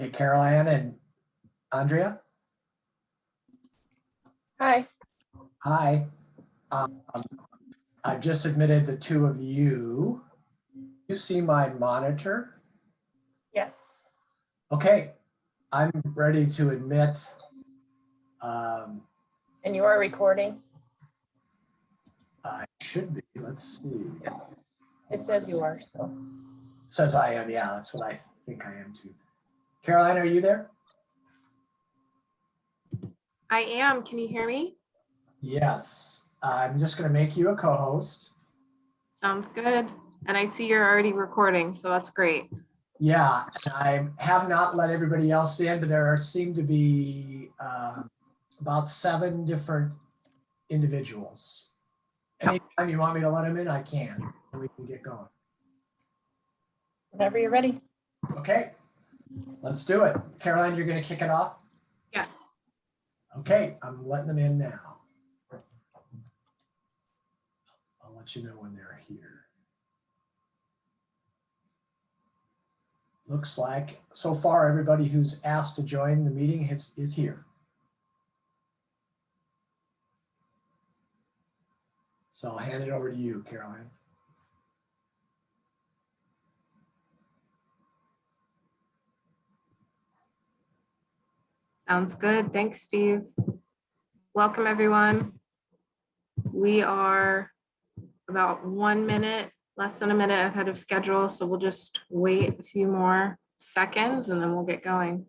Hey, Caroline and Andrea. Hi. Hi. I've just admitted the two of you. You see my monitor? Yes. Okay, I'm ready to admit. And you are recording? I should be. Let's see. It says you are. So. Says I am. Yeah, that's what I think I am too. Caroline, are you there? I am. Can you hear me? Yes. I'm just going to make you a co-host. Sounds good. And I see you're already recording, so that's great. Yeah, I have not let everybody else in, but there seem to be about 7 different individuals. Anytime you want me to let them in, I can. We can get going. Whenever you're ready. Okay, let's do it. Caroline, you're going to kick it off? Yes. Okay, I'm letting them in now. I'll let you know when they're here. Looks like so far everybody who's asked to join the meeting is here. So I'll hand it over to you, Caroline. Sounds good. Thanks, Steve. Welcome, everyone. We are about 1 minute, less than a minute ahead of schedule, so we'll just wait a few more seconds and then we'll get going.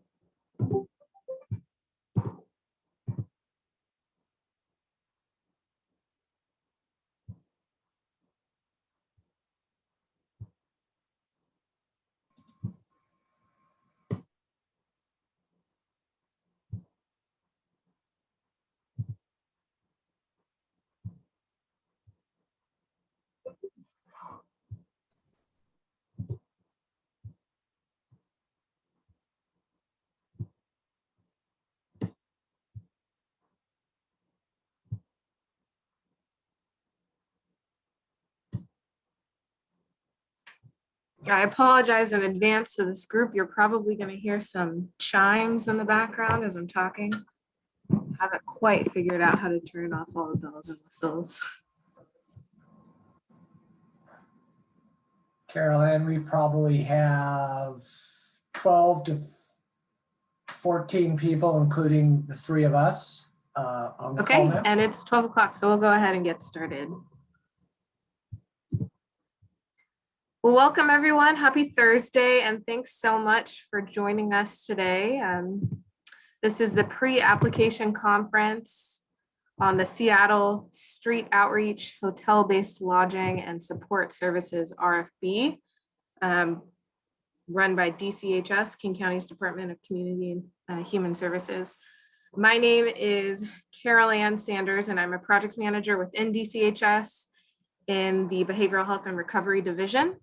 I apologize in advance to this group. You're probably going to hear some chimes in the background as I'm talking. Haven't quite figured out how to turn off all the bells and whistles. Caroline, we probably have 12 to 14 people, including the 3 of us on the call Okay, now. and it's 12 o'clock, so we'll go ahead and get started. Well, welcome everyone. Happy Thursday, and thanks so much for joining us today. This is the pre-application conference on the Seattle Street Outreach Hotel-Based Lodging and Support Services RFP, run by DCHS, King County's Department of Community and Human Services. My name is Carol Ann Sanders, and I'm a project manager within DCHS in the Behavioral Health and Recovery Division.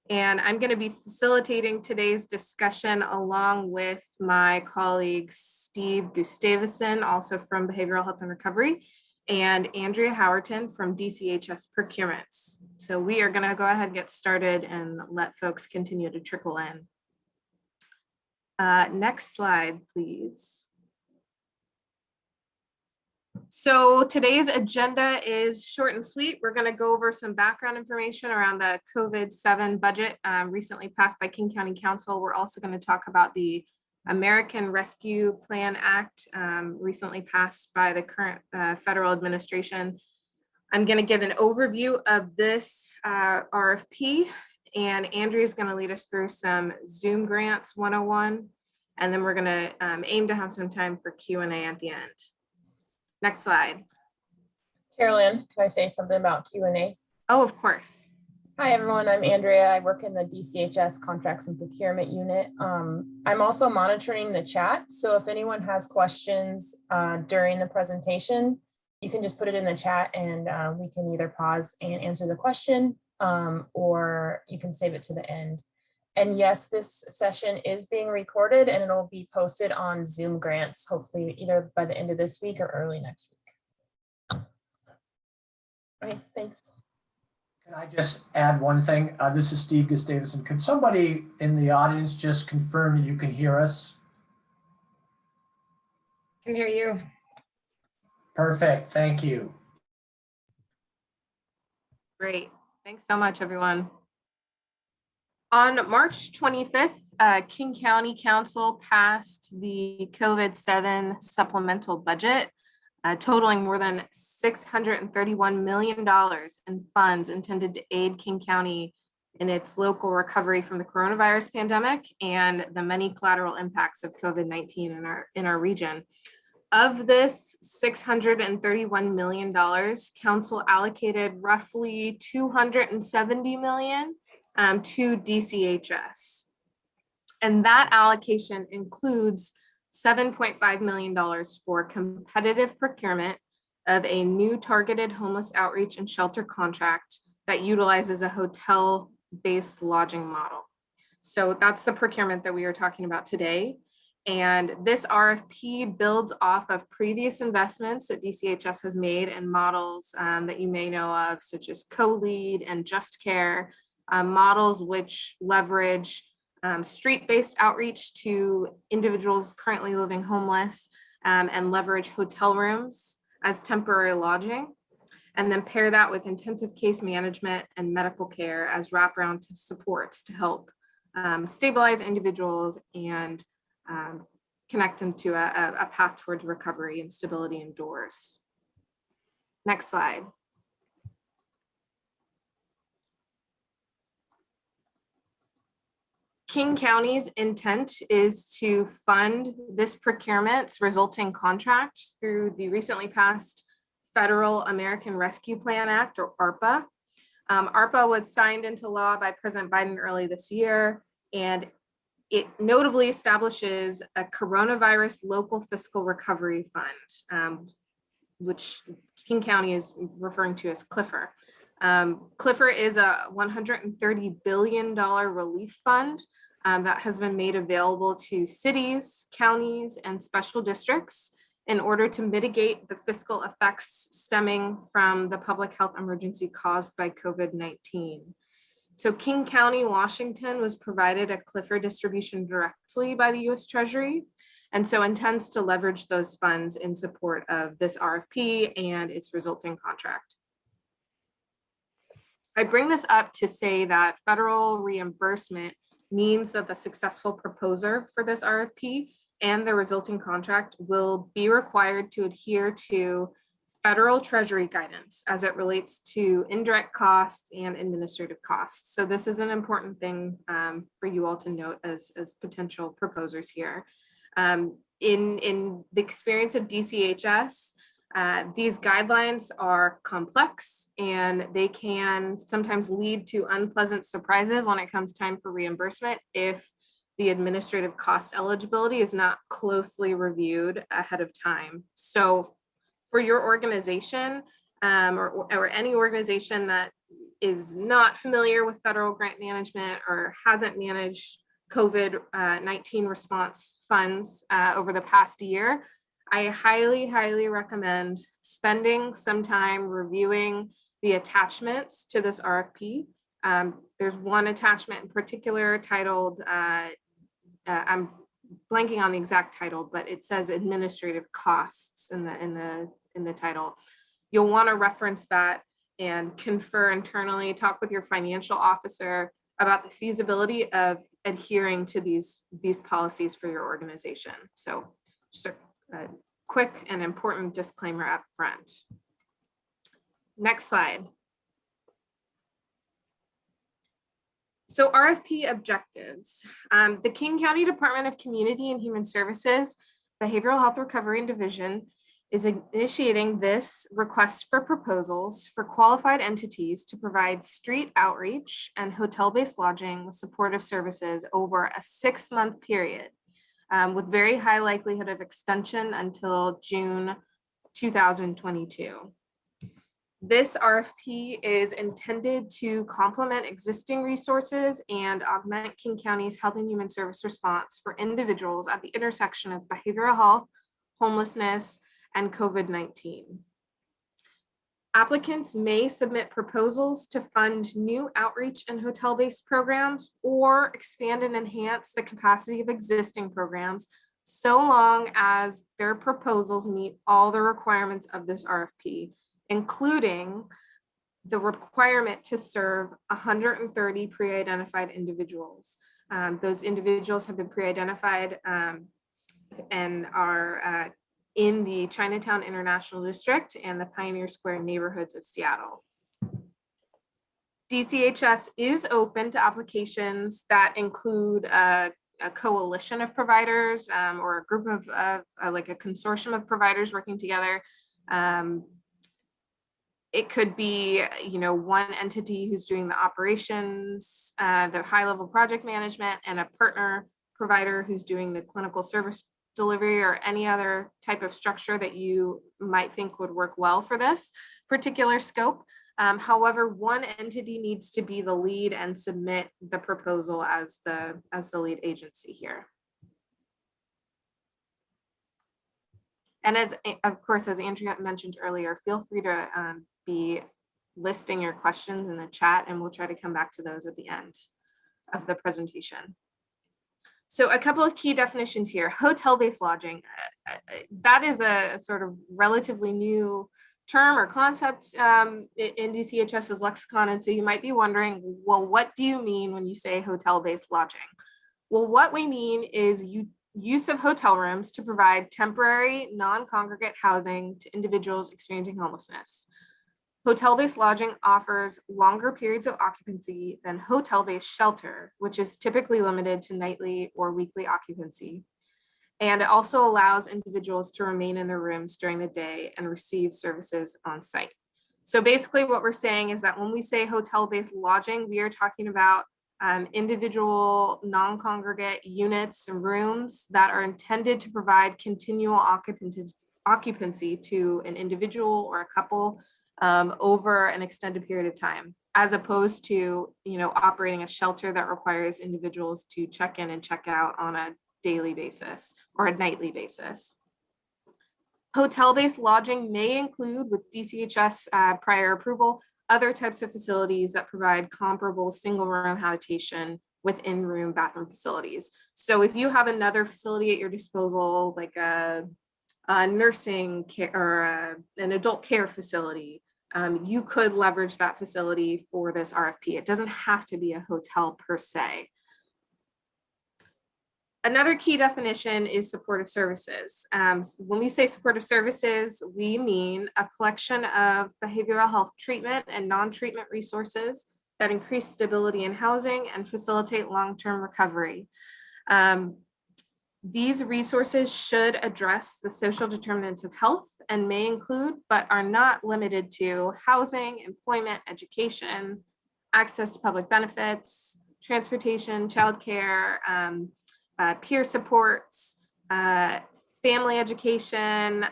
And I'm going to be facilitating today's discussion along with my colleague Steve Gustavson, also from Behavioral Health and Recovery, and Andrea Howerton from DCHS Procurements. So we are going to go ahead and get started and let folks continue to trickle in. Next slide, please. So today's agenda is short and sweet. We're going to go over some background information around the COVID-7 budget recently passed by King County Council. We're also going to talk about the American Rescue Plan Act recently passed by the current federal administration. I'm going to give an overview of this RFP, and Andrea is going to lead us through some Zoom Grants 101, and then we're going to aim to have some time for Q&A at the end. Next slide. Carolyn, can I say something about Q&A? Oh, of course. Hi, everyone. I'm Andrea. I work in the DCHS Contracts and Procurement Unit. I'm also monitoring the chat. So if anyone has questions during the presentation, you can just put it in the chat and we can either pause and answer the question or you can save it to the end. And yes, this session is being recorded and it'll be posted on Zoom Grants, hopefully either by the end of this week or early next week. All right, thanks. Can I just add one thing? This is Steve Gustavson. Could somebody in the audience just confirm that you can hear us Can hear you. Perfect, thank you. Great. Thanks so much, everyone. On March 25th, King County Council passed the COVID-7 supplemental budget, totaling more than $631 million in funds intended to aid King County in its local recovery from the coronavirus pandemic and the many collateral impacts of COVID-19 in our region. Of this $631 million, council allocated roughly $270 million to DCHS. And that allocation includes $7.5 million for competitive procurement of a new targeted homeless outreach and shelter contract that utilizes a hotel-based lodging model. So that's the procurement that we are talking about today. And this RFP builds off of previous investments that DCHS has made in models that you may know of, such as CoLead and Just Care, models which leverage street-based outreach to individuals currently living homeless and leverage hotel rooms as temporary lodging, and then pair that with intensive case management and medical care as wraparound supports to help stabilize individuals and connect them to a path towards recovery and stability indoors. Next slide. King County's intent is to fund this procurement's resulting contract through the recently passed Federal American Rescue Plan Act, or ARPA. ARPA was signed into law by President Biden early this year, and it notably establishes a coronavirus local fiscal recovery fund, which King County is referring to as CLFR. CLFR is a $130 billion relief fund that has been made available to cities, counties, and special districts in order to mitigate the fiscal effects stemming from the public health emergency caused by COVID-19. So King County, Washington was provided a CLFR distribution directly by the US Treasury, and so intends to leverage those funds in support of this RFP and its resulting contract. I bring this up to say that federal reimbursement means that the successful proposer for this RFP and the resulting contract will be required to adhere to federal treasury guidance as it relates to indirect costs and administrative costs. So this is an important thing for you all to note as potential proposers here. In the experience of DCHS, these guidelines are complex and they can sometimes lead to unpleasant surprises when it comes time for reimbursement if the administrative cost eligibility is not closely reviewed ahead of time. So for your organization or any organization that is not familiar with federal grant management or hasn't managed COVID-19 response funds over the past year, I highly, highly recommend spending some time reviewing the attachments to this RFP. There's one attachment in particular titled, I'm blanking on the exact title, but it says administrative costs in the title. You'll want to reference that and confer internally, talk with your financial officer about the feasibility of adhering to these policies for your organization. So just a quick and important disclaimer up front. Next slide. So RFP objectives. The King County Department of Community and Human Services Behavioral Health Recovery and Division is initiating this request for proposals for qualified entities to provide street outreach and hotel-based lodging with supportive services over a 6-month period, with very high likelihood of extension until June 2022. This RFP is intended to complement existing resources and augment King County's health and human service response for individuals at the intersection of behavioral health, homelessness, and COVID-19. Applicants may submit proposals to fund new outreach and hotel-based programs or expand and enhance the capacity of existing programs so long as their proposals meet all the requirements of this RFP, including the requirement to serve 130 pre-identified individuals. Those individuals have been pre-identified and are in the Chinatown International District and the Pioneer Square neighborhoods of Seattle. DCHS is open to applications that include a coalition of providers or a group of like a consortium of providers working together. It could be, you know, one entity who's doing the operations, the high-level project management, and a partner provider who's doing the clinical service delivery or any other type of structure that you might think would work well for this particular scope. However, one entity needs to be the lead and submit the proposal as the lead agency here. And as, of course, as Andrea mentioned earlier, feel free to be listing your questions in the chat, and we'll try to come back to those at the end of the presentation. So a couple of key definitions here. Hotel-based lodging, that is a sort of relatively new term or concept in DCHS's lexicon. And so you might be wondering, well, what do you mean when you say hotel-based lodging? Well, what we mean is use of hotel rooms to provide temporary non-congregate housing to individuals experiencing homelessness. Hotel-based lodging offers longer periods of occupancy than hotel-based shelter, which is typically limited to nightly or weekly occupancy. And it also allows individuals to remain in their rooms during the day and receive services on site. So basically what we're saying is that when we say hotel-based lodging, we are talking about individual non-congregate units and rooms that are intended to provide continual occupancy to an individual or a couple over an extended period of time, as opposed to, you know, operating a shelter that requires individuals to check in and check out on a daily basis or a nightly basis. Hotel-based lodging may include, with DCHS prior approval, other types of facilities that provide comparable single room habitation with in-room bathroom facilities. So if you have another facility at your disposal, like a nursing care or an adult care facility, you could leverage that facility for this RFP. It doesn't have to be a hotel per se. Another key definition is supportive services. When we say supportive services, we mean a collection of behavioral health treatment and non-treatment resources that increase stability in housing and facilitate long-term recovery. These resources should address the social determinants of health and may include, but are not limited to, housing, employment, education, access to public benefits, transportation, childcare, peer supports, family education,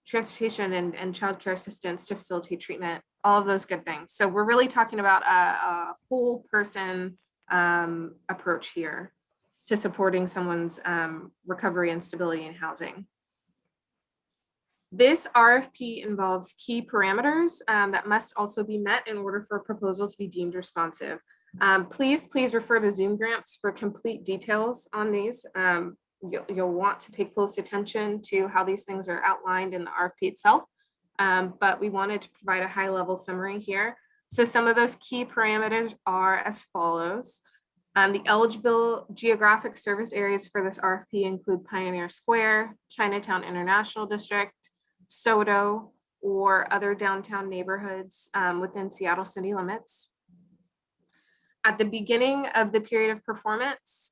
transportation and childcare assistance to facilitate treatment, all of those good things. So we're really talking about a whole person approach here to supporting someone's recovery and stability in housing. This RFP involves key parameters that must also be met in order for a proposal to be deemed responsive. Please refer to Zoom grants for complete details on these. You'll want to pay close attention to how these things are outlined in the RFP itself, but we wanted to provide a high-level summary here. So some of those key parameters are as follows. The eligible geographic service areas for this RFP include Pioneer Square, Chinatown International District, SoDo, or other downtown neighborhoods within Seattle city limits. At the beginning of the period of performance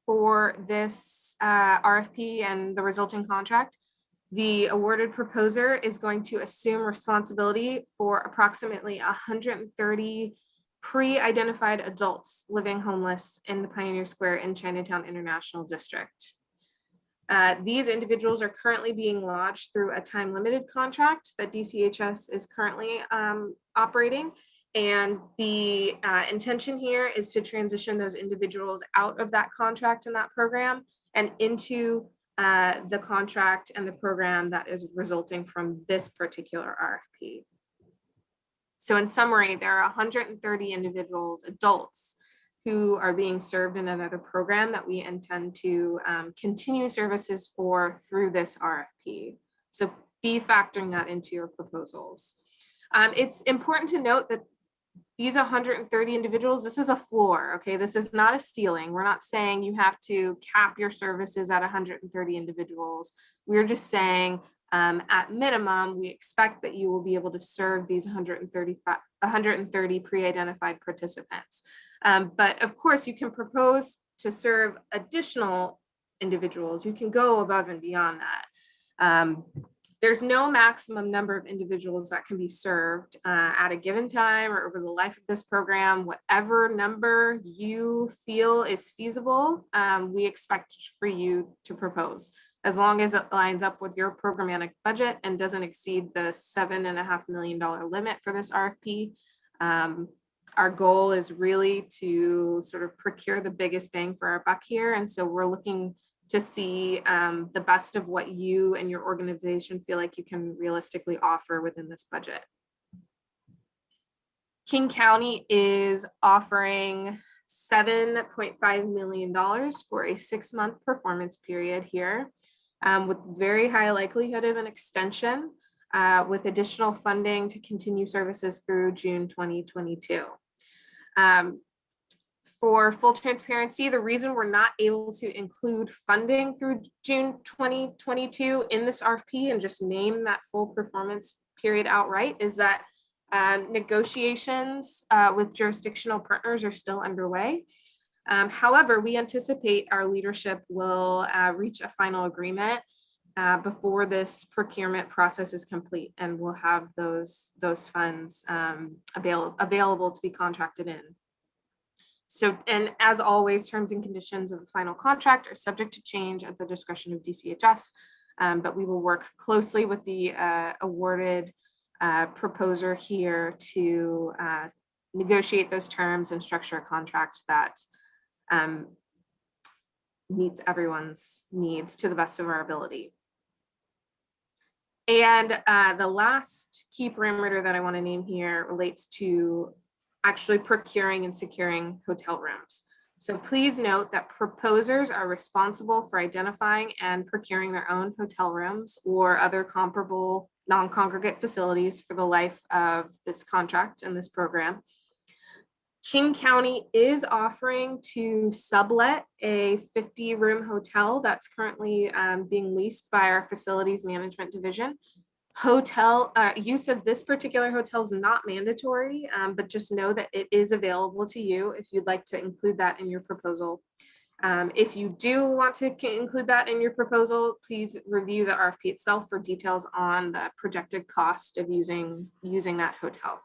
for this RFP and the resulting contract, the awarded proposer is going to assume responsibility for approximately 130 pre-identified adults living homeless in the Pioneer Square in Chinatown International District. These individuals are currently being lodged through a time-limited contract that DCHS is currently operating. And the intention here is to transition those individuals out of that contract and that program and into the contract and the program that is resulting from this particular RFP. So in summary, there are 130 individuals, adults, who are being served in another program that we intend to continue services for through this RFP. So be factoring that into your proposals. It's important to note that these 130 individuals, this is a floor, okay? This is not a ceiling. We're not saying you have to cap your services at 130 individuals. We're just saying at minimum, we expect that you will be able to serve these 130 pre-identified participants. But of course, you can propose to serve additional individuals. You can go above and beyond that. There's no maximum number of individuals that can be served at a given time or over the life of this program. Whatever number you feel is feasible, we expect for you to propose, as long as it lines up with your programmatic budget and doesn't exceed the $7.5 million limit for this RFP. Our goal is really to sort of procure the biggest bang for our buck here. And so we're looking to see the best of what you and your organization feel like you can realistically offer within this budget. King County is offering $7.5 million for a 6-month performance period here, with very high likelihood of an extension, with additional funding to continue services through June 2022. For full transparency, the reason we're not able to include funding through June 2022 in this RFP and just name that full performance period outright is that negotiations with jurisdictional partners are still underway. However, we anticipate our leadership will reach a final agreement before this procurement process is complete, and we'll have those funds available to be contracted in. So, and as always, terms and conditions of the final contract are subject to change at the discretion of DCHS, but we will work closely with the awarded proposer here to negotiate those terms and structure a contract that meets everyone's needs to the best of our ability. And the last key parameter that I want to name here relates to actually procuring and securing hotel rooms. So please note that proposers are responsible for identifying and procuring their own hotel rooms or other comparable non-congregate facilities for the life of this contract and this program. King County is offering to sublet a 50-room hotel that's currently being leased by our facilities management division. Hotel use of this particular hotel is not mandatory, but just know that it is available to you if you'd like to include that in your proposal. If you do want to include that in your proposal, please review the RFP itself for details on the projected cost of using that hotel.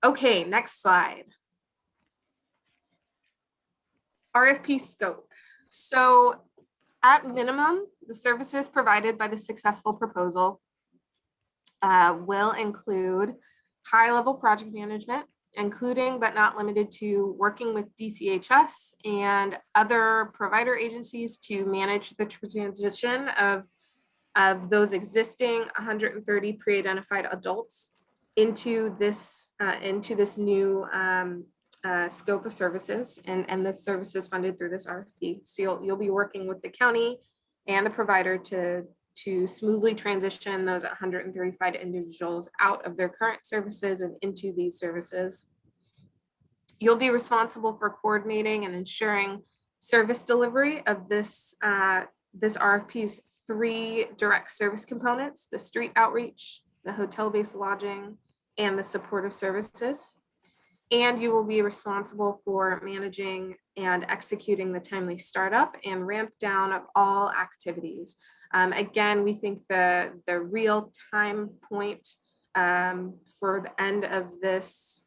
Okay, next slide. RFP scope. So at minimum, the services provided by the successful proposal will include high-level project management, including but not limited to working with DCHS and other provider agencies to manage the transition of those existing 130 pre-identified adults into this new scope of services and the services funded through this RFP. So you'll be working with the county and the provider to smoothly transition those 135 individuals out of their current services and into these services. You'll be responsible for coordinating and ensuring service delivery of this RFP's 3 direct service components: the street outreach, the hotel-based lodging, and the supportive services. And you will be responsible for managing and executing the timely startup and ramp down of all activities. Again, we think the real time point for the end of this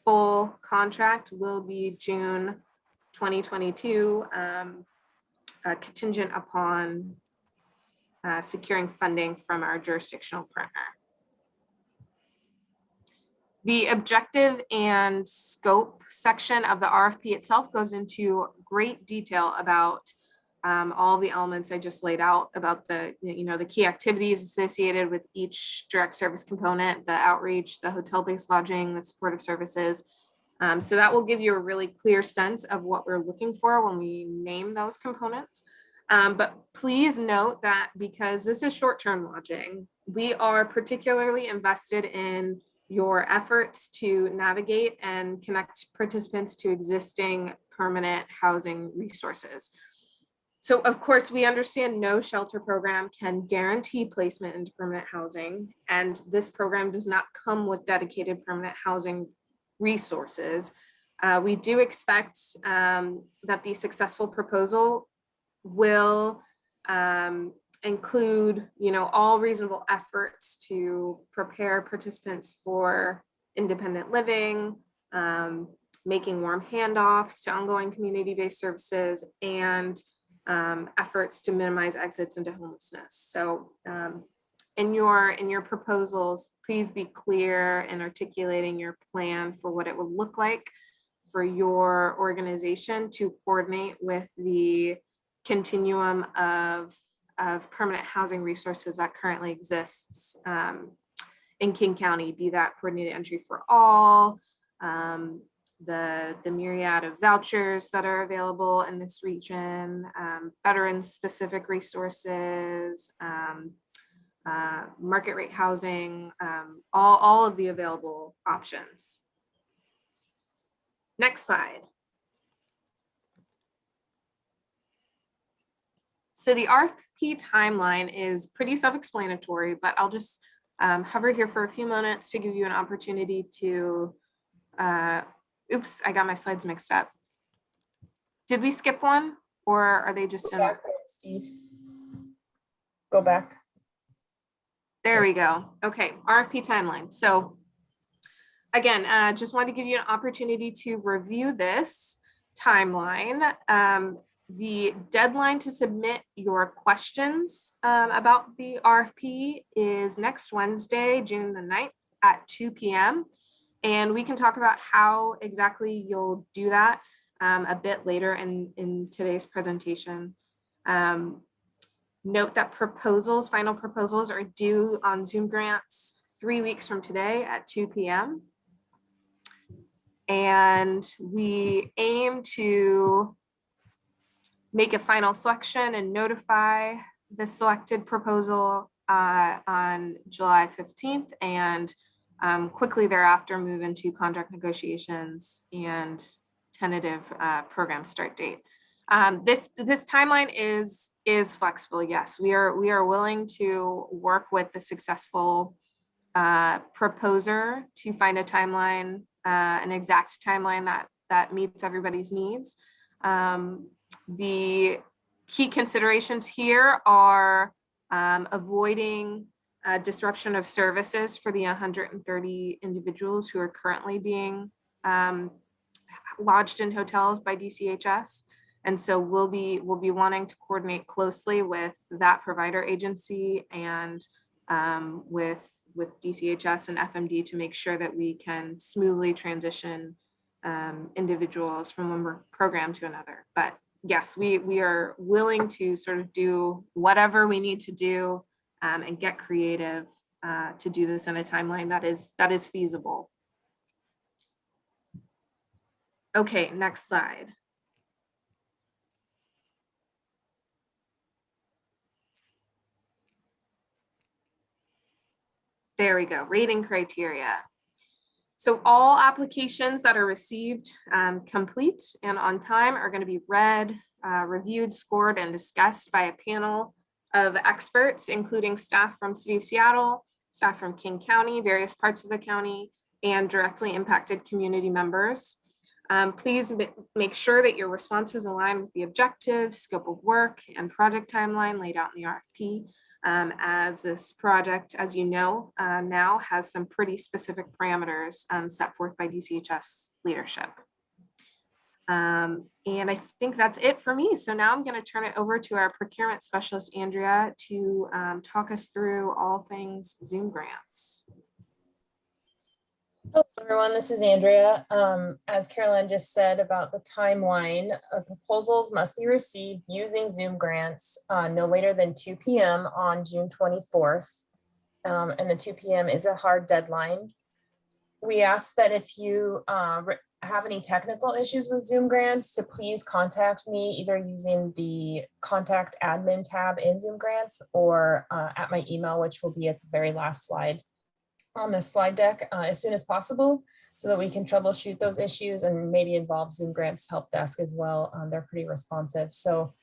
full contract will be June 2022, contingent upon securing funding from our jurisdictional partner. The objective and scope section of the RFP itself goes into great detail about all the elements I just laid out about the key activities associated with each direct service component, the outreach, the hotel-based lodging, the supportive services. So that will give you a really clear sense of what we're looking for when we name those components. But please note that because this is short-term lodging, we are particularly invested in your efforts to navigate and connect participants to existing permanent housing resources. So of course, we understand no shelter program can guarantee placement into permanent housing, and this program does not come with dedicated permanent housing resources. We do expect that the successful proposal will include, all reasonable efforts to prepare participants for independent living, making warm handoffs to ongoing community-based services, and efforts to minimize exits into homelessness. So in your proposals, please be clear in articulating your plan for what it would look like for your organization to coordinate with the continuum of permanent housing resources that currently exists in King County, be that coordinated entry for all, the myriad of vouchers that are available in this region, veteran-specific resources, market rate housing, all of the available options. Next slide. So the RFP timeline is pretty self-explanatory, but I'll just hover here for a few minutes to give you an opportunity to, oops, I got my slides mixed up. Did we skip one, or are they just in? Go back, Steve. Go back. There we go. Okay, RFP timeline. So again, just wanted to give you an opportunity to review this timeline. The deadline to submit your questions about the RFP is next Wednesday, June the 9th at 2 p.m. And we can talk about how exactly you'll do that a bit later in today's presentation. Note that final proposals are due on Zoom grants 3 weeks from today at 2 p.m. And we aim to make a final selection and notify the selected proposal on July 15th, and quickly thereafter move into contract negotiations and tentative program start date. This timeline is flexible. Yes, we are willing to work with the successful proposer to find a timeline, an exact timeline that meets everybody's needs. The key considerations here are avoiding disruption of services for the 130 individuals who are currently being lodged in hotels by DCHS. And so we'll be wanting to coordinate closely with that provider agency and with DCHS and FMD to make sure that we can smoothly transition individuals from one program to another. But yes, we are willing to sort of do whatever we need to do and get creative to do this in a timeline that is feasible. Okay, next slide. There we go, rating criteria. So all applications that are received complete and on time are going to be read, reviewed, scored, and discussed by a panel of experts, including staff from City of Seattle, staff from King County, various parts of the county, and directly impacted community members. Please make sure that your responses align with the objectives, scope of work, and project timeline laid out in the RFP. As this project, as you know, now has some pretty specific parameters set forth by DCHS leadership. And I think that's it for me. So now I'm going to turn it over to our procurement specialist, Andrea, to talk us through all things Zoom grants. Hello, everyone. This is Andrea. As Caroline just said about the timeline, proposals must be received using Zoom grants no later than 2 p.m. on June 24th. And the 2 p.m. is a hard deadline. We ask that if you have any technical issues with Zoom grants, to please contact me either using the contact admin tab in Zoom grants or at my email, which will be at the very last slide on the slide deck as soon as possible, so that we can troubleshoot those issues and maybe involve Zoom grants help desk as well. They're pretty responsive. So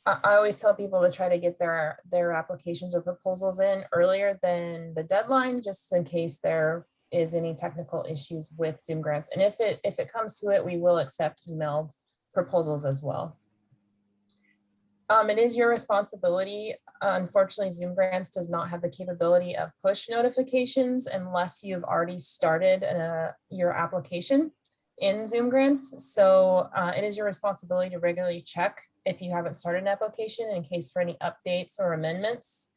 I always tell people to try to get their applications or proposals in earlier than the deadline, just in case there is any technical issues with Zoom grants. And if it comes to it, we will accept emailed proposals as well. It is your responsibility. Unfortunately, Zoom grants does not have the capability of push notifications unless you've already started your application in Zoom grants. So it is your responsibility to regularly check if you haven't started an application in case for any updates or amendments.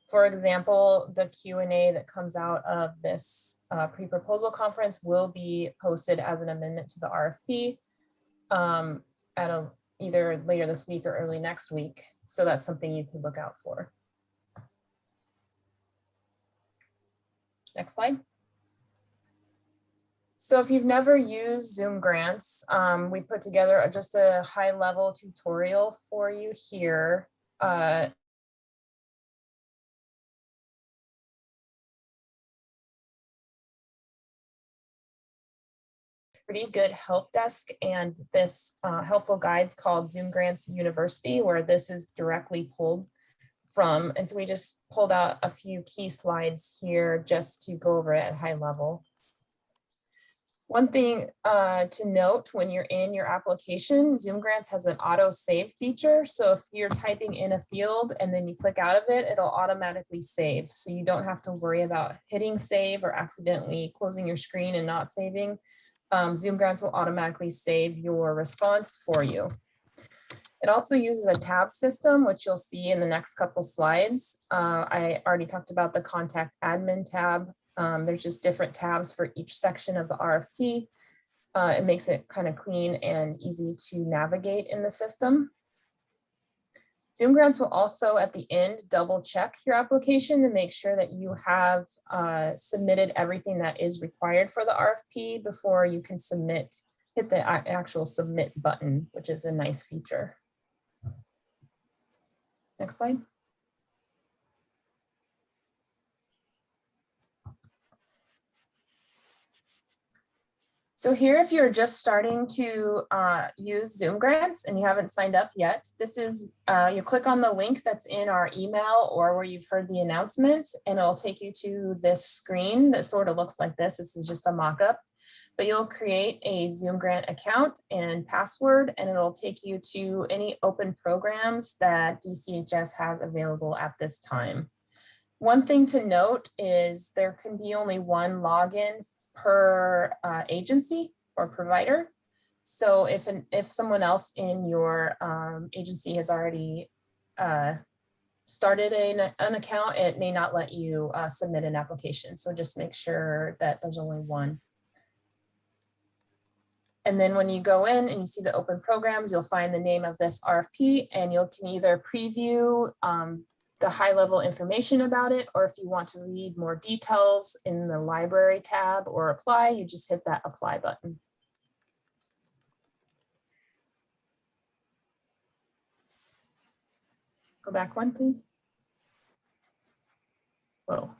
For example, the Q&A that comes out of this pre-proposal conference will be posted as an amendment to the RFP at either later this week or early next week. So that's something you can look out for. Next slide. So if you've never used Zoom grants, we put together just a high-level tutorial for you here. Pretty good help desk, and this helpful guide's called Zoom Grants University, where this is directly pulled from. And so we just pulled out a few key slides here just to go over it at high level. One thing to note when you're in your application, Zoom Grants has an auto save feature. So if you're typing in a field and then you click out of it, it'll automatically save. So you don't have to worry about hitting save or accidentally closing your screen and not saving. Zoom Grants will automatically save your response for you. It also uses a tab system, which you'll see in the next couple slides. I already talked about the contact admin tab. There's just different tabs for each section of the RFP. It makes it kind of clean and easy to navigate in the system. Zoom Grants will also at the end double check your application to make sure that you have submitted everything that is required for the RFP before you can submit, hit the actual submit button, which is a nice feature. Next slide. So here, if you're just starting to use Zoom Grants and you haven't signed up yet, this is, you click on the link that's in our email or where you've heard the announcement, and it'll take you to this screen that sort of looks like this. This is just a mock-up, but you'll create a Zoom Grant account and password, and it'll take you to any open programs that DCHS has available at this time. One thing to note is there can be only one login per agency or provider. So if someone else in your agency has already started an account, it may not let you submit an application. So just make sure that there's only one. And then when you go in and you see the open programs, you'll find the name of this RFP, and you can either preview the high level information about it, or if you want to read more details in the library tab or apply, you just hit that apply button. Go back one, please. Whoa.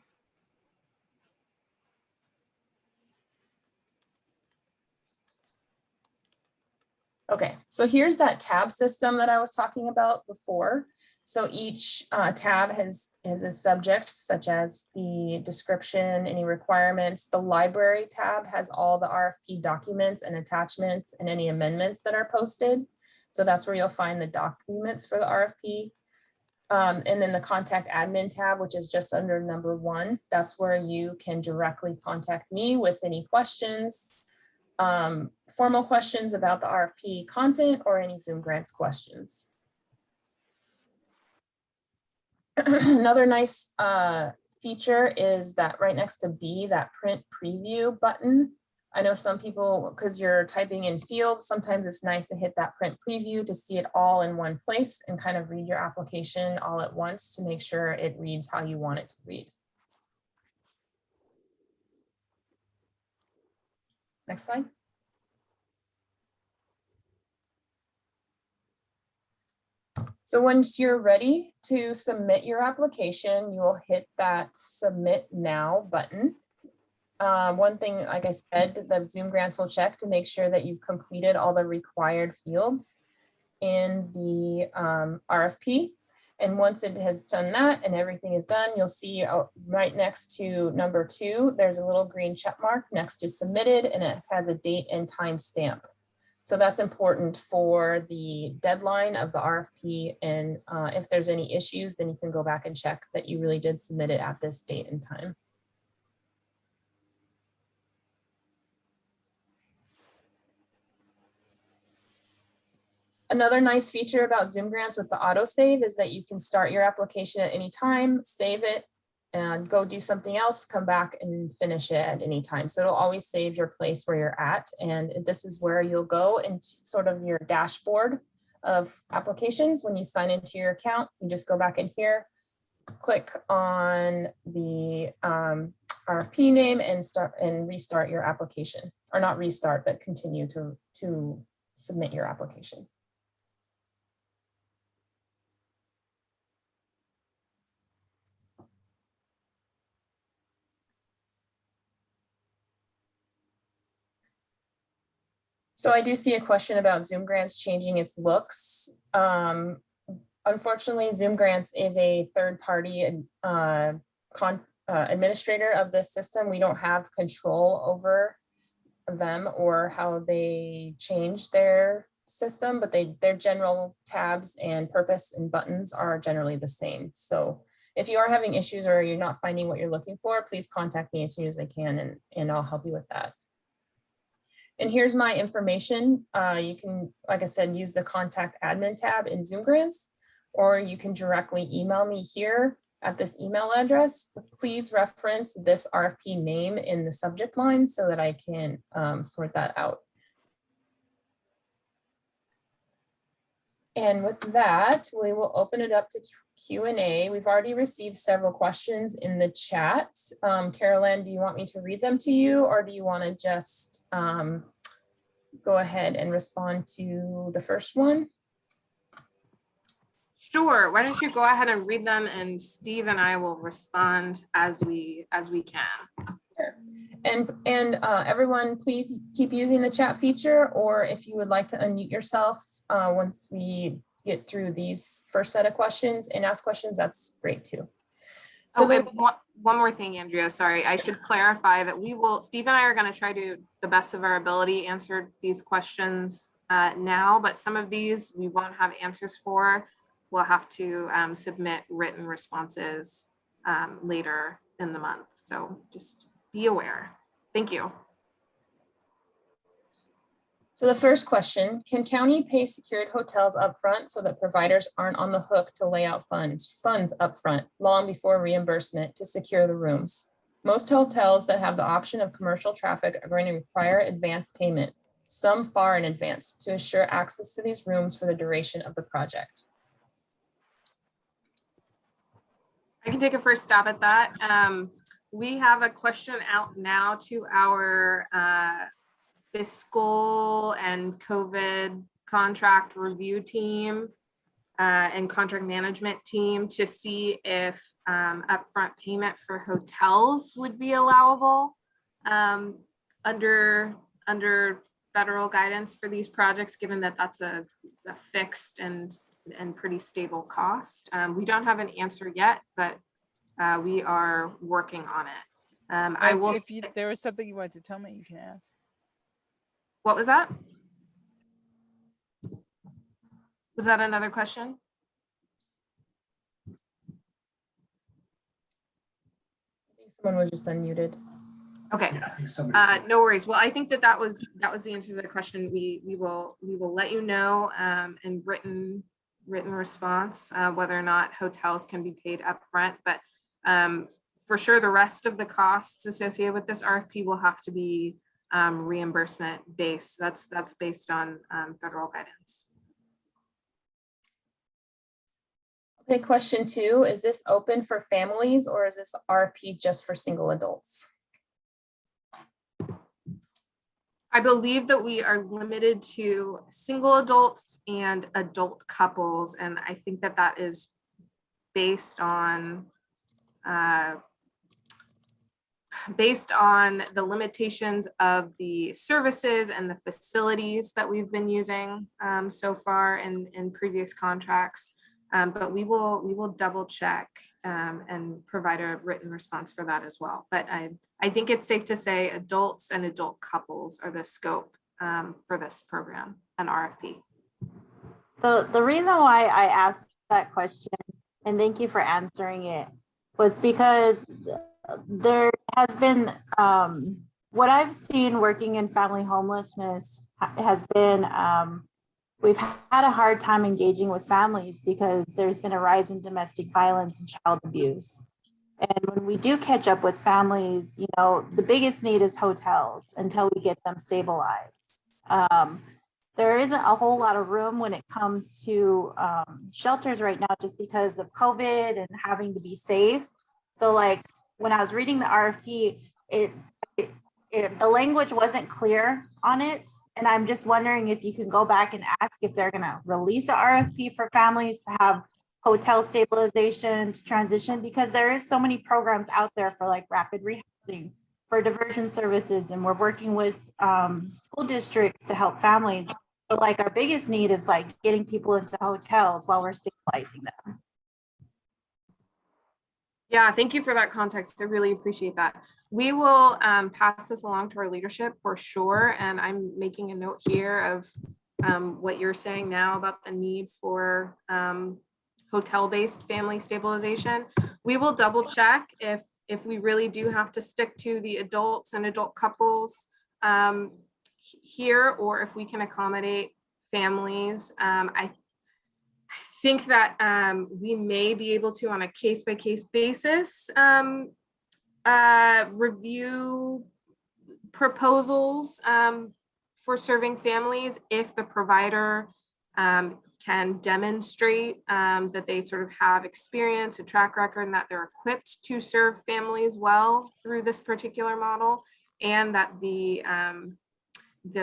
Okay, so here's that tab system that I was talking about before. So each tab has a subject, such as the description, any requirements. The library tab has all the RFP documents and attachments and any amendments that are posted. So that's where you'll find the documents for the RFP. And then the contact admin tab, which is just under number 1, that's where you can directly contact me with any questions, formal questions about the RFP content or any Zoom Grants questions. Another nice feature is that right next to B, that print preview button. I know some people, because you're typing in fields, sometimes it's nice to hit that print preview to see it all in one place and kind of read your application all at once to make sure it reads how you want it to read. Next slide. So once you're ready to submit your application, you will hit that Submit Now button. One thing, like I said, the Zoom grants will check to make sure that you've completed all the required fields in the RFP. And once it has done that and everything is done, you'll see right next to number 2, there's a little green check mark next to submitted, and it has a date and time stamp. So that's important for the deadline of the RFP. And if there's any issues, then you can go back and check that you really did submit it at this date and time. Another nice feature about Zoom grants with the autosave is that you can start your application at any time, save it, and go do something else, come back and finish it at any time. So it'll always save your place where you're at. And this is where you'll go into sort of your dashboard of applications. When you sign into your account, you just go back in here, click on the RFP name and restart your application, or not restart, but continue to submit your application. So I do see a question about Zoom grants changing its looks. Unfortunately, Zoom grants is a third-party administrator of the system. We don't have control over them or how they change their system, but their general tabs and purpose and buttons are generally the same. So if you are having issues or you're not finding what you're looking for, please contact me as soon as I can, and I'll help you with that. And here's my information. You can, like I said, use the contact admin tab in Zoom grants, or you can directly email me here at this email address. Please reference this RFP name in the subject line so that I can sort that out. And with that, we will open it up to Q&A. We've already received several questions in the chat. Carolyn, do you want me to read them to you, or do you want to just go ahead and respond to the first one? Sure. Why don't you go ahead and read them, and Steve and I will respond as we can. Sure. And everyone, please keep using the chat feature, or if you would like to unmute yourself once we get through these first set of questions and ask questions, that's great too. So one more thing, Andrea, sorry, I should clarify that Steve and I are going to try to the best of our ability answer these questions now, but some of these we won't have answers for. We'll have to submit written responses later in the month. So just be aware. Thank you. So the first question, can county pay secured hotels upfront so that providers aren't on the hook to lay out funds upfront long before reimbursement to secure the rooms? Most hotels that have the option of commercial traffic are going to require advance payment, some far in advance, to assure access to these rooms for the duration of the project. I can take a first stab at that. We have a question out now to our fiscal and COVID contract review team and contract management team to see if upfront payment for hotels would be allowable under federal guidance for these projects, given that that's a fixed and pretty stable cost. We don't have an answer yet, but we are working on it. If there was something you wanted to tell me, you can ask. What was that? Was that another question? I think someone was just unmuted. Okay. Yeah, I think somebody. No worries. Well, I think that was the answer to the question. We will let you know in written response whether or not hotels can be paid upfront, but for sure the rest of the costs associated with this RFP will have to be reimbursement based. That's based on federal guidance. Okay, question 2, is this open for families or is this RFP just for single adults? I believe that we are limited to single adults and adult couples, and I think that that is based on the limitations of the services and the facilities that we've been using so far in previous contracts. But we will double check and provide a written response for that as well. But I think it's safe to say adults and adult couples are the scope for this program and RFP. The reason why I asked that question, and thank you for answering it, was because there has been, what I've seen working in family homelessness has been, we've had a hard time engaging with families because there's been a rise in domestic violence and child abuse. And when we do catch up with families, you know, the biggest need is hotels until we get them stabilized. There isn't a whole lot of room when it comes to shelters right now, just because of COVID and having to be safe. So like when I was reading the RFP, the language wasn't clear on it. And I'm just wondering if you can go back and ask if they're gonna release an RFP for families to have hotel stabilization to transition, because there is so many programs out there for like rapid rehousing, for diversion services, and we're working with school districts to help families. But like our biggest need is like getting people into hotels while we're stabilizing them. Yeah, thank you for that context. I really appreciate that. We will pass this along to our leadership for sure. And I'm making a note here of what you're saying now about the need for hotel-based family stabilization. We will double check if we really do have to stick to the adults and adult couples here, or if we can accommodate families. I think that we may be able to, on a case-by-case basis, review proposals for serving families if the provider can demonstrate that they sort of have experience, a track record, and that they're equipped to serve families well through this particular model, and that the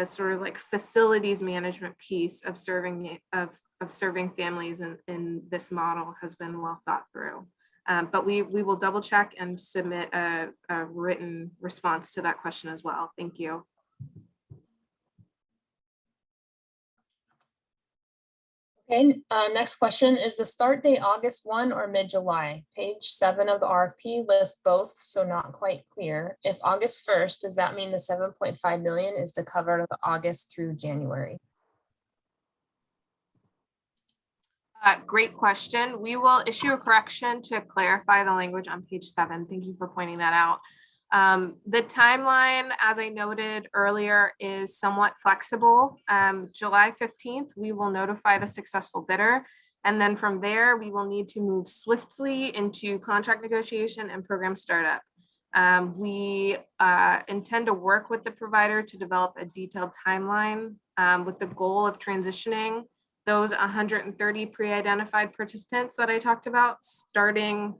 sort of like facilities management piece of serving families in this model has been well thought through. But we will double check and submit a written response to that question as well. Thank you. Okay, next question. Is the start date August 1 or mid-July? Page 7 of the RFP lists both, so not quite clear. If August 1st, does that mean the 7.5 million is to cover the August through January? Great question. We will issue a correction to clarify the language on page 7. Thank you for pointing that out. The timeline, as I noted earlier, is somewhat flexible. July 15th, we will notify the successful bidder. And then from there, we will need to move swiftly into contract negotiation and program startup. We intend to work with the provider to develop a detailed timeline with the goal of transitioning those 130 pre-identified participants that I talked about, starting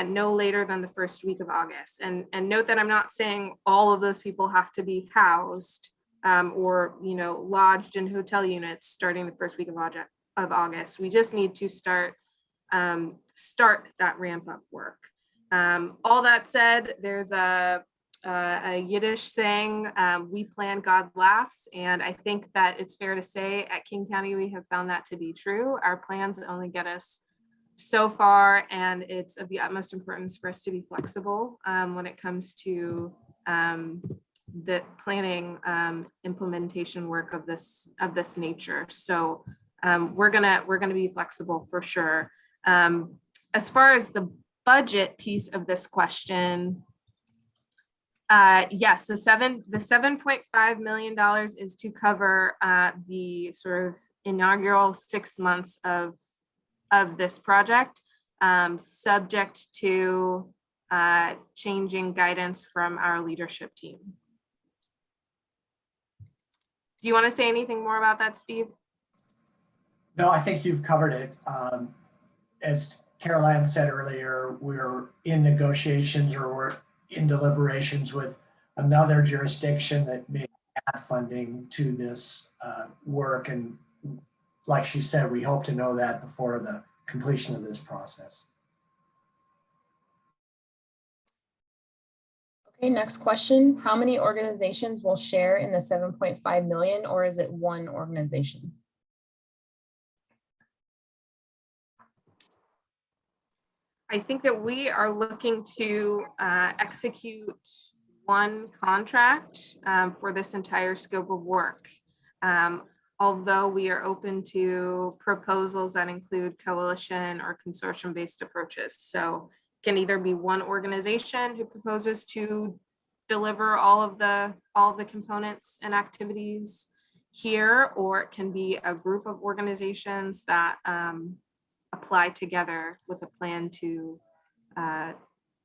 no later than the first week of August. And note that I'm not saying all of those people have to be housed or lodged in hotel units starting the first week of August. We just need to start that ramp up work. All that said, there's a Yiddish saying, we plan, God laughs. And I think that it's fair to say at King County, we have found that to be true. Our plans only get us so far, and it's of the utmost importance for us to be flexible when it comes to the planning implementation work of this nature. So we're gonna be flexible for sure. As far as the budget piece of this question, yes, the $7.5 million is to cover the sort of inaugural 6 months of this project, subject to changing guidance from our leadership team. Do you want to say anything more about that, Steve? No, I think you've covered it. As Caroline said earlier, we're in negotiations or we're in deliberations with another jurisdiction that may have add funding to this work. And like she said, we hope to know that before the completion of this process. Okay, next question. How many organizations will share in the 7.5 million, or is it one organization? I think that we are looking to execute one contract for this entire scope of work. Although we are open to proposals that include coalition or consortium-based approaches. So it can either be one organization who proposes to deliver all of the components and activities here, or it can be a group of organizations that apply together with a plan to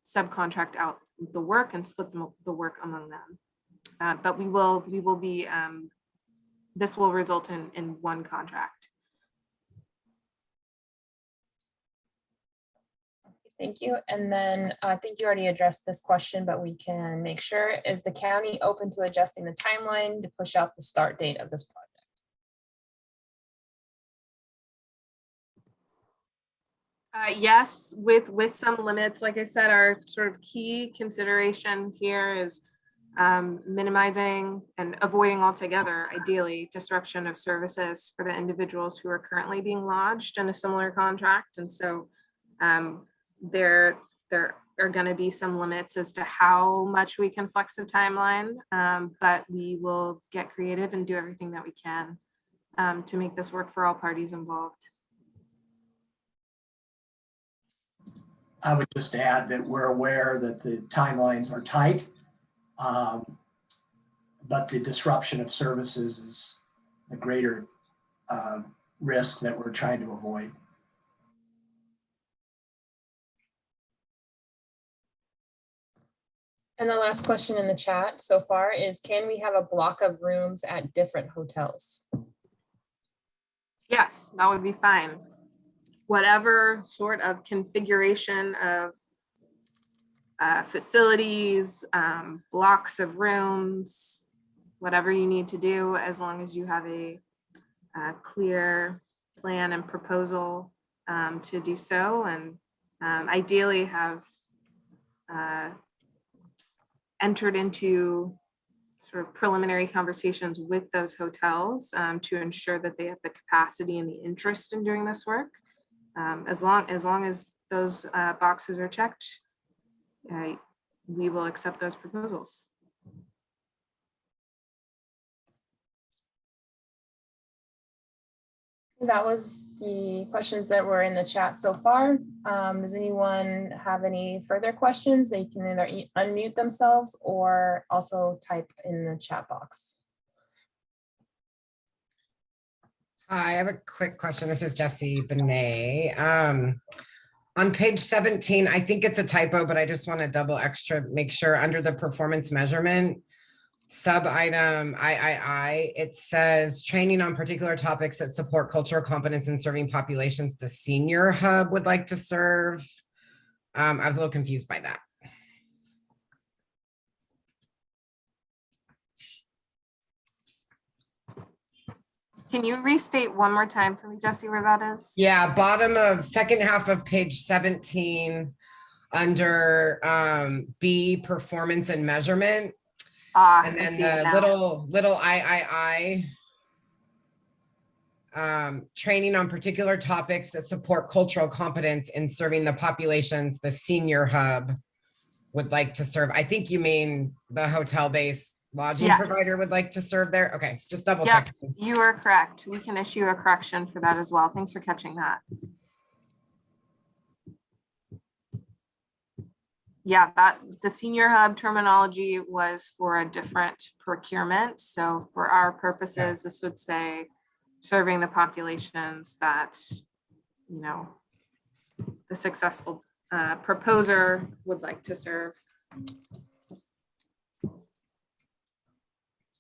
subcontract out the work and split the work among them. But we will be, this will result in one contract. Thank you. And then I think you already addressed this question, but we can make sure. Is the county open to adjusting the timeline to push out the start date of this project? Yes, with some limits. Like I said, our sort of key consideration here is minimizing and avoiding altogether, ideally, disruption of services for the individuals who are currently being lodged in a similar contract. And so there are going to be some limits as to how much we can flex the timeline, but we will get creative and do everything that we can to make this work for all parties involved. I would just add that we're aware that the timelines are tight, but the disruption of services is the greater risk that we're trying to avoid. And the last question in the chat so far is, can we have a block of rooms at different hotels? Yes, that would be fine. Whatever sort of configuration of facilities, blocks of rooms, whatever you need to do, as long as you have a clear plan and proposal to do so, and ideally have entered into sort of preliminary conversations with those hotels to ensure that they have the capacity and the interest in doing this work. As long as those boxes are checked, we will accept those proposals. That was the questions that were in the chat so far. Does anyone have any further questions? They can either unmute themselves or also type in the chat box. Hi, I have a quick question. This is Jessie Benet. On page 17, I think it's a typo, but I just want to make sure under the performance measurement, sub item III, it says training on particular topics that support cultural competence in serving populations the senior hub would like to serve. I was a little confused by that. Can you restate one more time for me, Jessie, where that is? Yeah, bottom of second half of page 17 under B, performance and measurement. And then the little III, training on particular topics that support cultural competence in serving the populations the senior hub would like to serve. I think you mean the hotel-based lodging provider would like to serve there. Okay, just double check. You are correct. We can issue a correction for that as well. Thanks for catching that. Yeah, the senior hub terminology was for a different procurement. So for our purposes, this would say serving the populations that, you know, the successful proposer would like to serve.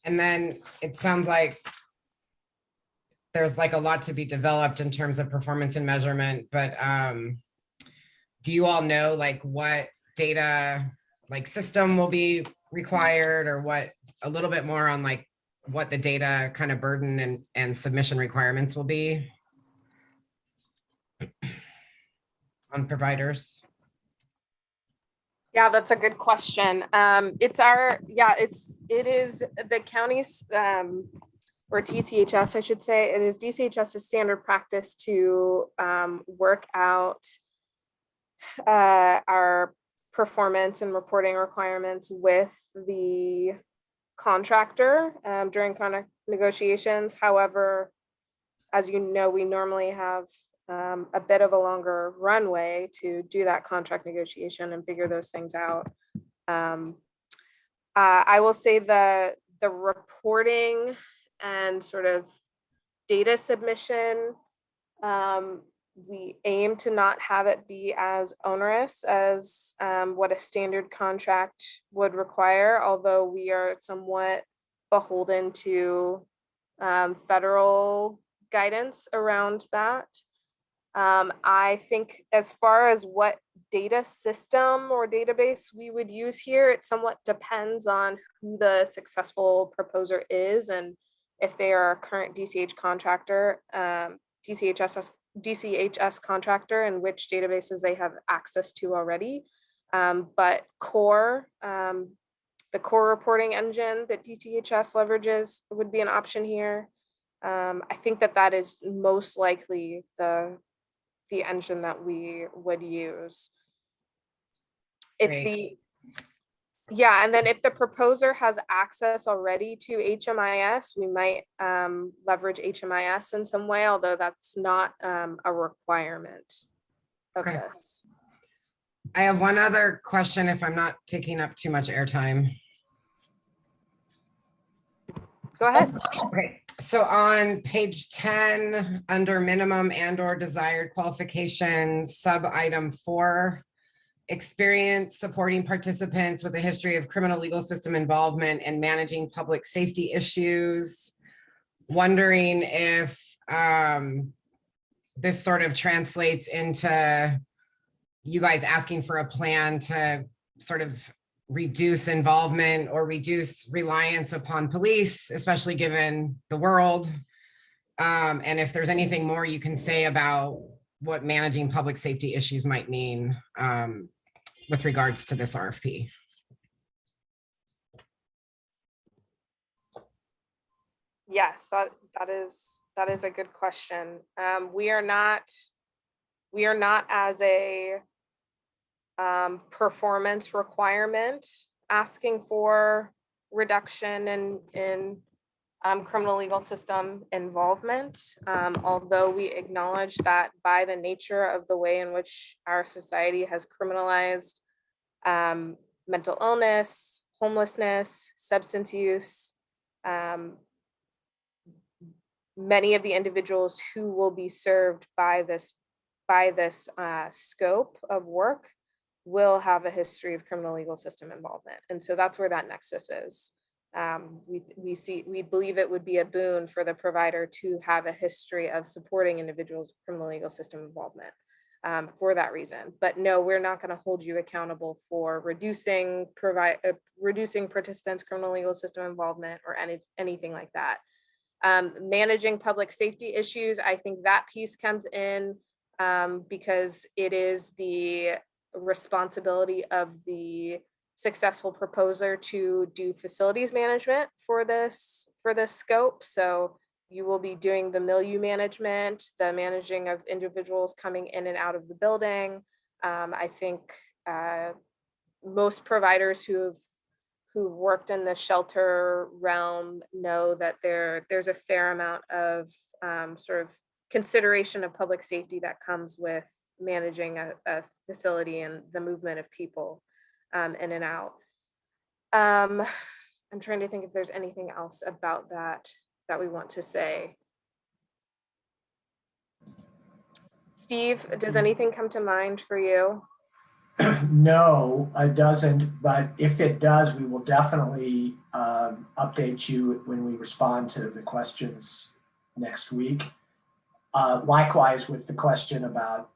And then it sounds like there's like a lot to be developed in terms of performance and measurement, but do you all know like what data like system will be required, or what, a little bit more on like what the data kind of burden and submission requirements will be on providers? Yeah, that's a good question. It is the county's, or DCHS, I should say, it is DCHS's standard practice to work out our performance and reporting requirements with the contractor during contract negotiations. However, as you know, we normally have a bit of a longer runway to do that contract negotiation and figure those things out. I will say the reporting and sort of data submission, we aim to not have it be as onerous as what a standard contract would require, although we are somewhat beholden to federal guidance around that. I think as far as what data system or database we would use here, it somewhat depends on who the successful proposer is and if they are a current DCH contractor, DCHS contractor, and which databases they have access to already. But core, the core reporting engine that DCHS leverages would be an option here. I think that is most likely the engine that we would use. And then if the proposer has access already to HMIS, we might leverage HMIS in some way, although that's not a requirement of this. I have one other question if I'm not taking up too much airtime. Go ahead. Okay, so on page 10, under minimum and/or desired qualifications, sub item 4, experience supporting participants with a history of criminal legal system involvement and managing public safety issues. Wondering if this sort of translates into you guys asking for a plan to sort of reduce involvement or reduce reliance upon police, especially given the world. And if there's anything more you can say about what managing public safety issues might mean with regards to this RFP. Yes, that is a good question. We are not as a performance requirement asking for reduction in criminal legal system involvement, although we acknowledge that by the nature of the way in which our society has criminalized mental illness, homelessness, substance use, many of the individuals who will be served by this scope of work will have a history of criminal legal system involvement. And so that's where that nexus is. We believe it would be a boon for the provider to have a history of supporting individuals with criminal legal system involvement for that reason. But no, we're not going to hold you accountable for reducing participants' criminal legal system involvement or anything like that. Managing public safety issues, I think that piece comes in because it is the responsibility of the successful proposer to do facilities management for this scope. So you will be doing the milieu management, the managing of individuals coming in and out of the building. I think most providers who worked in the shelter realm know that there's a fair amount of sort of consideration of public safety that comes with managing a facility and the movement of people in and out. I'm trying to think if there's anything else about that we want to say. Steve, does anything come to mind for you? No, it doesn't, but if it does, we will definitely update you when we respond to the questions next week. Likewise with the question about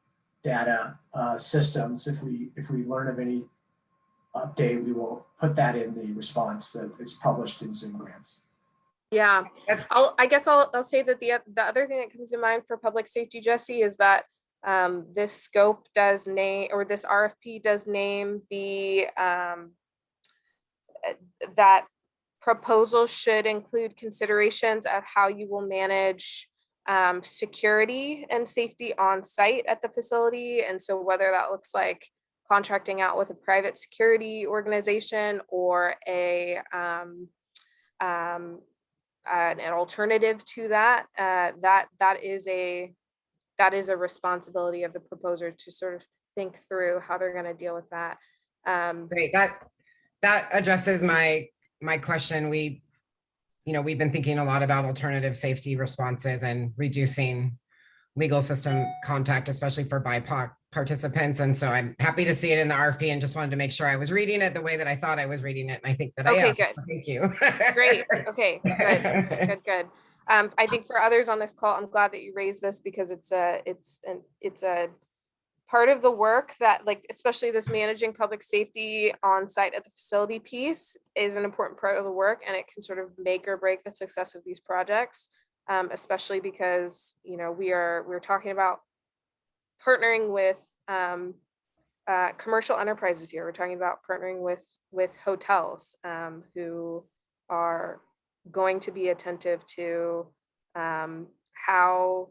data systems, if we learn of any update, we will put that in the response that is published in Zoom Grants. Yeah, That's- I guess I'll say that the other thing that comes to mind for public safety, Jesse, is that this scope does name, or this RFP does name the that proposal should include considerations of how you will manage security and safety on site at the facility. And so whether that looks like contracting out with a private security organization or an alternative to that, that is a responsibility of the proposer to sort of think through how they're going to deal with that. Great, that addresses my question. We've been thinking a lot about alternative safety responses and reducing legal system contact, especially for BIPOC participants. And so I'm happy to see it in the RFP and just wanted to make sure I was reading it the way that I thought I was reading it. And I think that I Okay, am. good. Thank you. Great. Okay, good. I think for others on this call, I'm glad that you raised this because it's a part of the work that, like, especially this managing public safety on site at the facility piece is an important part of the work, and it can sort of make or break the success of these projects, especially because, we're talking about partnering with commercial enterprises here. We're talking about partnering with hotels who are going to be attentive to how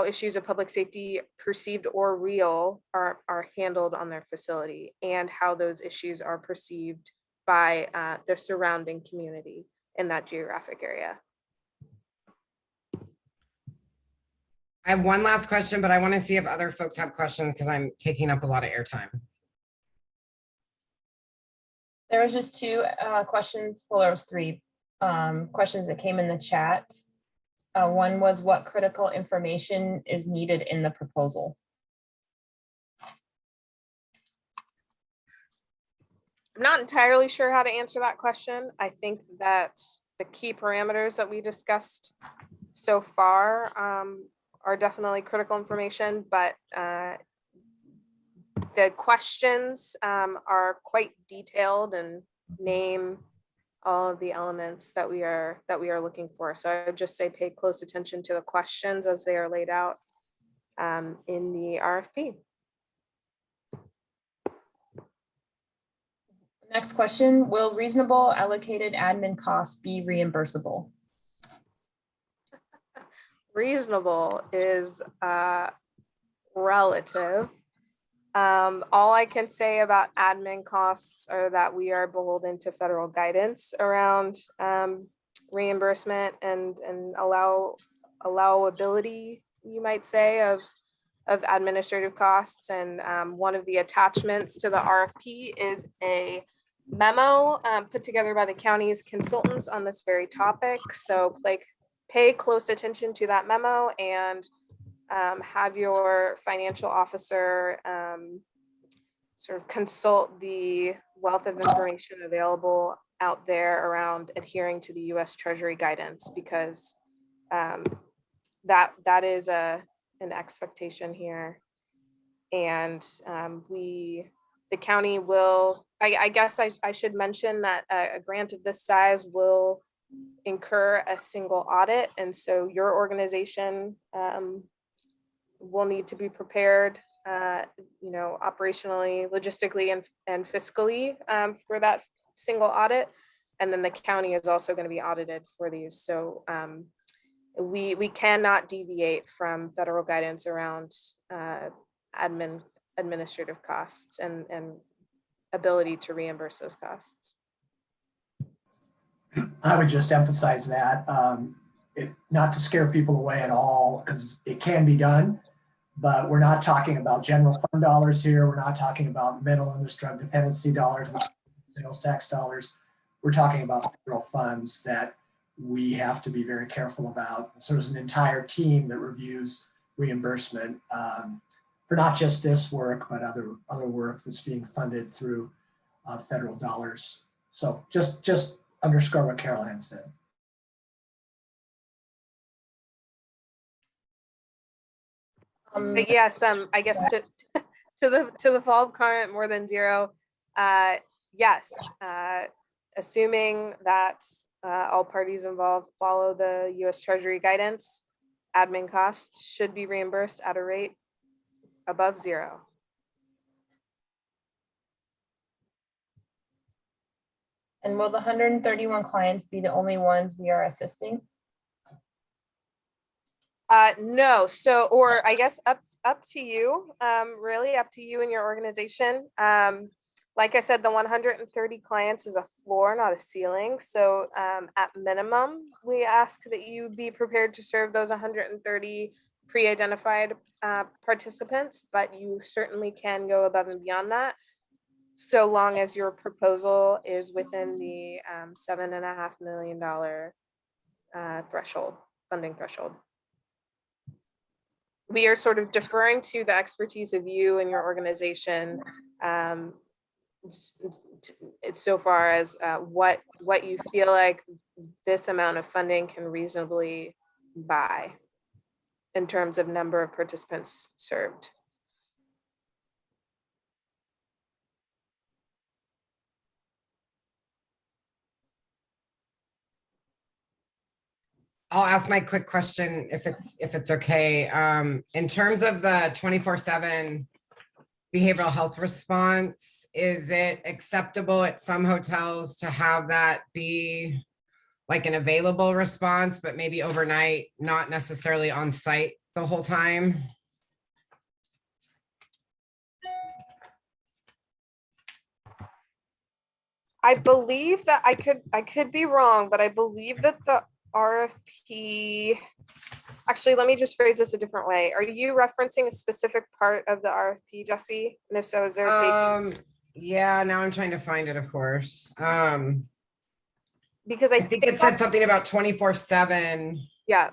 issues of public safety, perceived or real, are handled on their facility, and how those issues are perceived by the surrounding community in that geographic area. I have one last question, but I want to see if other folks have questions because I'm taking up a lot of airtime. There was just two questions. Well, there was three questions that came in the chat. One was, what critical information is needed in the proposal? I'm not entirely sure how to answer that question. I think that the key parameters that we discussed so far are definitely critical information, but the questions are quite detailed and name all of the elements that we are looking for. So I would just say pay close attention to the questions as they are laid out in the RFP. Next question, will reasonable allocated admin costs be reimbursable? Reasonable is relative. All I can say about admin costs are that we are beholden to federal guidance around reimbursement and allowability, you might say, of administrative costs. And one of the attachments to the RFP is a memo put together by the county's consultants on this very topic. So pay close attention to that memo and have your financial officer sort of consult the wealth of information available out there around adhering to the U.S. Treasury guidance, because that is an expectation here. And the county will, I guess I should mention that a grant of this size will incur a single audit. And so your organization will need to be prepared, operationally, logistically, and fiscally for that single audit. And then the county is also going to be audited for these. So we cannot deviate from federal guidance around administrative costs and ability to reimburse those costs. I would just emphasize that, not to scare people away at all, because it can be done, but we're not talking about general fund dollars here. We're not talking about mental illness, drug dependency dollars, sales tax dollars. We're talking about federal funds that we have to be very careful about. So there's an entire team that reviews reimbursement for not just this work, but other work that's being funded through federal dollars. So just underscore what Carol Ann said. But yes, I guess to the follow-up comment, more than zero, yes, assuming that All parties involved follow the US Treasury guidance. Admin costs should be reimbursed at a rate above 0. And will the 131 clients be the only ones we are assisting? No, so, or I guess up to you, really up to you and your organization. Like I said, the 130 clients is a floor, not a ceiling. So at minimum, we ask that you be prepared to serve those 130 pre-identified participants, but you certainly can go above and beyond that, so long as your proposal is within the $7.5 million threshold, funding threshold. We are sort of deferring to the expertise of you and your organization so far as what you feel like this amount of funding can reasonably buy in terms of number of participants served. I'll ask my quick question if it's okay. In terms of the 24/7 behavioral health response, is it acceptable at some hotels to have that be like an available response, but maybe overnight, not necessarily on site the whole time? I believe that I could be wrong, but I believe that the RFP, actually, let me just phrase this a different way. Are you referencing a specific part of the RFP, Jesse? And if so, is there a page? Yeah, now I'm trying to find it, of course. Because I think it said something about 24/7. Yeah.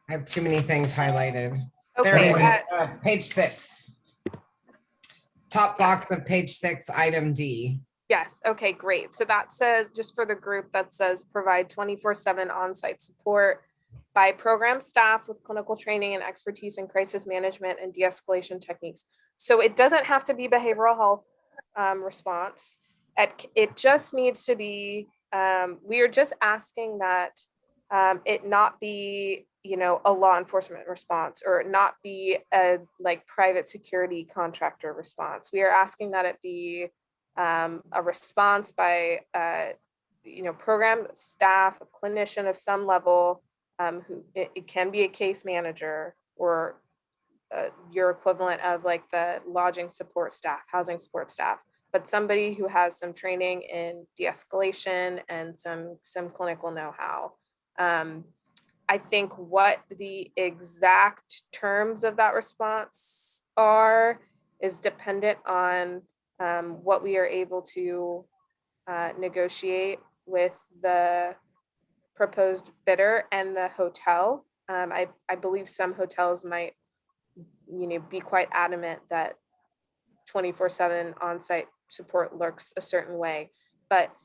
I have too many things highlighted. Okay. There it is, page 6. Top box of page 6, item D. Yes. Okay, great. So that says, just for the group, that says provide 24/7 on-site support by program staff with clinical training and expertise in crisis management and de-escalation techniques. So it doesn't have to be behavioral health response. It just needs to be, we are just asking that it not be, a law enforcement response, or not be a like private security contractor response. We are asking that it be a response by program staff, a clinician of some level, who it can be a case manager or your equivalent of like the lodging support staff, housing support staff, but somebody who has some training in de-escalation and some clinical know-how. I think what the exact terms of that response are is dependent on what we are able to negotiate with the proposed bidder and the hotel. I believe some hotels might, be quite adamant that 24/7 on-site support looks a certain way, but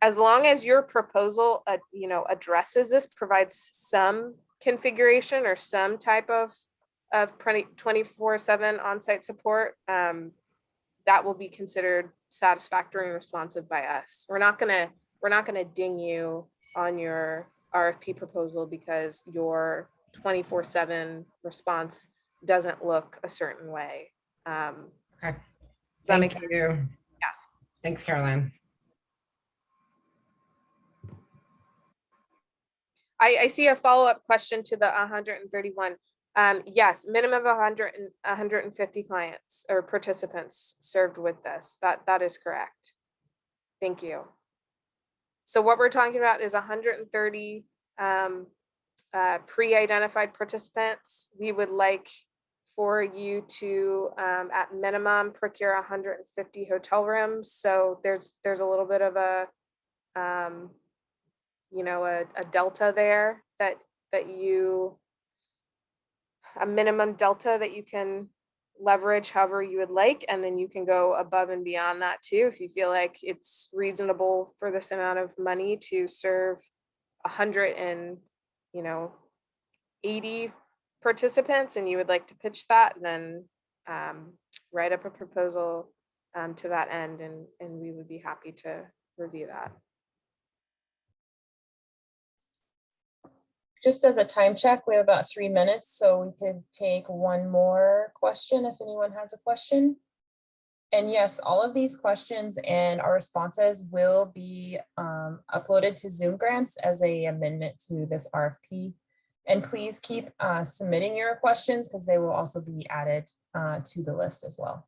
as long as your proposal, addresses this, provides some configuration or some type of 24/7 on-site support, that will be considered satisfactory and responsive by us. We're not gonna ding you on your RFP proposal because your 24/7 response doesn't look a certain way. Okay. Does that make Thank sense? you. Yeah. Thanks, Caroline. I see a follow-up question to the 131. Yes, minimum of 150 clients or participants served with this. That is correct. Thank you. So what we're talking about is 130 pre-identified participants. We would like for you to, at minimum, procure 150 hotel rooms. So there's a little bit of a delta there a minimum delta that you can leverage however you would like, and then you can go above and beyond that too if you feel like it's reasonable for this amount of money to serve 180 participants and you would like to pitch that, then write up a proposal to that end, and we would be happy to review that. Just as a time check, we have about 3 minutes, so we could take one more question if anyone has a question. And yes, all of these questions and our responses will be uploaded to Zoom Grants as an amendment to this RFP. And please keep submitting your questions because they will also be added to the list as well.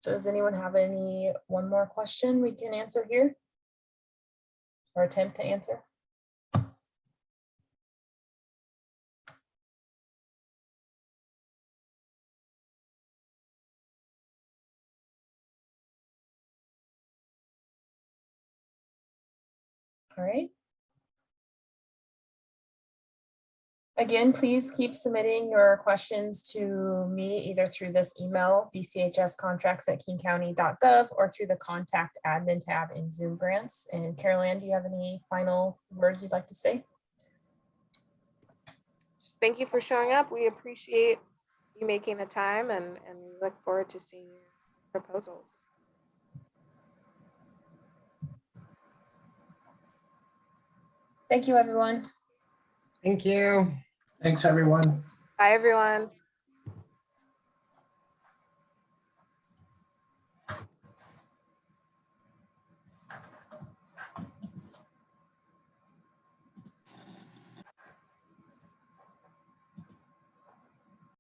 So does anyone have one more question we can answer here? Or attempt to answer? All right. Again, please keep submitting your questions to me either through this email, dchscontracts@kingcounty.gov, or through the contact admin tab in Zoom Grants. And Carol Ann, do you have any final words you'd like to say? Just thank you for showing up. We appreciate you making the time, and we look forward to seeing your proposals. Thank you, everyone. Thank you. Thanks, everyone. Bye, everyone.